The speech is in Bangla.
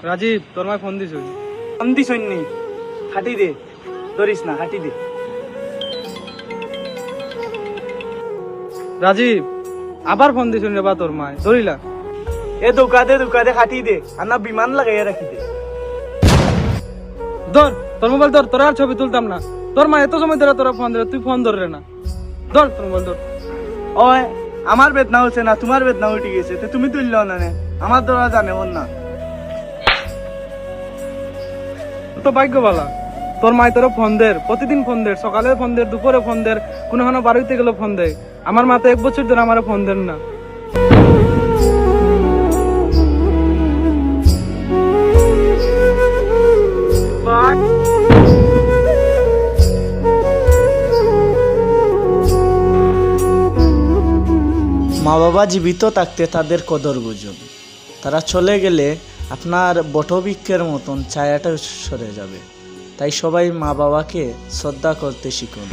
রাজীব তোর মায় ফোন দিছ? ফোন দিস নি, হাঁটি দে, ধরিস না, হাঁটি দে। রাজীব আবার ফোন দিছ রে বা তোর মায়, ধরিলা? এ দোকানে হাঁটি দে, আর না বিমান লাগাইয়া রাখি দে। ধর তোর মোবাইল ধর, তোর আর ছবি তুলতাম না। তোর মা এত সময় ধরে তোরা ফোন ধরে, তুই ফোন ধরে না। ধর তোর মোবাইল ধর। ওই আমার বেদনা হচ্ছে না, তোমার বেদনা উঠে গেছে, তো তুমি তুললেও না নে, আমার ধরা জানে ওর না। তো ভাগ্যবালা, তোর মায় তোর ফোন দের, প্রতিদিন ফোন দের, সকালে ফোন দের, দুপুরে ফোন দের, কোনো বাড়িতে গেলে ফোন দেয়। আমার মা তো 1 বছর ধরে আমার ফোন দেন না। মা বাবা জীবিত থাকতে তাদের কদর বুঝুন, তারা চলে গেলে আপনার বটবৃক্ষের মতন ছায়াটা সরে যাবে। তাই সবাই মা বাবাকে শ্রদ্ধা করতে শিখুন।